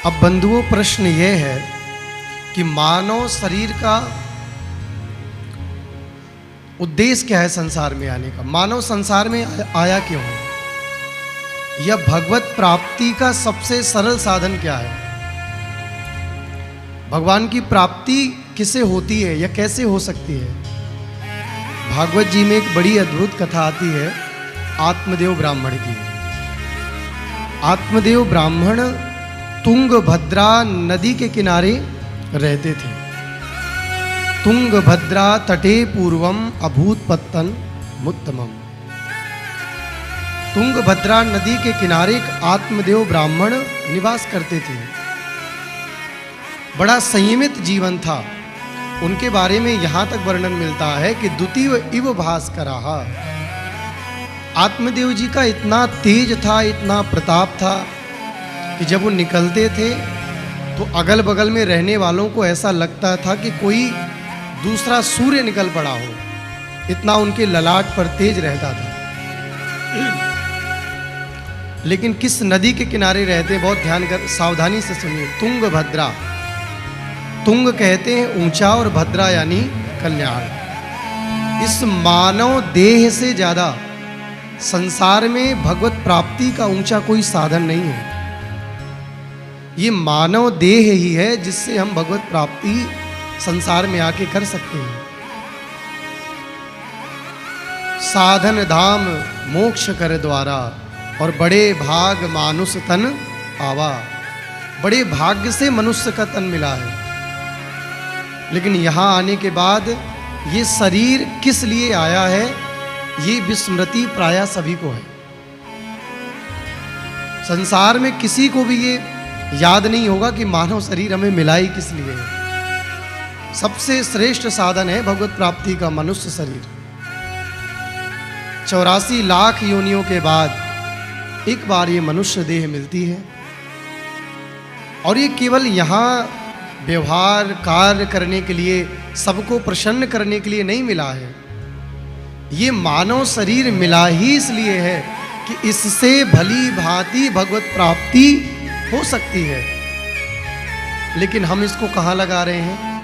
अब बंधुओं, प्रश्न यह है कि मानव शरीर का उद्देश्य क्या है संसार में आने का। मानव संसार में आया क्यों है? यह भगवत प्राप्ति का सबसे सरल साधन क्या है? भगवान की प्राप्ति किसे होती है या कैसे हो सकती है? भागवत जी में एक बड़ी अद्भुत कथा आती है आत्मदेव ब्राह्मण की। आत्मदेव ब्राह्मण तुंगभद्रा नदी के किनारे रहते थे। तुंगभद्रा तटे पूर्वम अभूतपत्तन मुत्तमम। तुंगभद्रा नदी के किनारे एक आत्मदेव ब्राह्मण निवास करते थे। बड़ा संयमित जीवन था। उनके बारे में यहाँ तक वर्णन मिलता है कि द्वितीय इव भास्करः। आत्मदेव जी का इतना तेज था, इतना प्रताप था कि जब वो निकलते थे तो अगल बगल में रहने वालों को ऐसा लगता था कि कोई दूसरा सूर्य निकल पड़ा हो, इतना उनके ललाट पर तेज रहता था। लेकिन किस नदी के किनारे रहते, बहुत ध्यान कर सावधानी से सुनिए। तुंगभद्रा, तुंग कहते हैं ऊंचा और भद्रा यानी कल्याण। इस मानव देह से ज्यादा संसार में भगवत प्राप्ति का ऊंचा कोई साधन नहीं है। ये मानव देह ही है जिससे हम भगवत प्राप्ति संसार में आके कर सकते हैं। साधन धाम मोक्ष कर द्वारा और बड़े भाग मानुष तन आवा। बड़े भाग्य से मनुष्य का तन मिला है। लेकिन यहाँ आने के बाद ये शरीर किस लिए आया है, ये विस्मृति प्रायः सभी को है। संसार में किसी को भी ये याद नहीं होगा कि मानव शरीर हमें मिला ही किस लिए है। सबसे श्रेष्ठ साधन है भगवत प्राप्ति का मनुष्य शरीर। 84 लाख योनियों के बाद एक बार ये मनुष्य देह मिलती है और ये केवल यहाँ व्यवहार कार्य करने के लिए, सबको प्रसन्न करने के लिए नहीं मिला है। ये मानव शरीर मिला ही इसलिए है कि इससे भली भांति भगवत प्राप्ति हो सकती है। लेकिन हम इसको कहाँ लगा रहे हैं?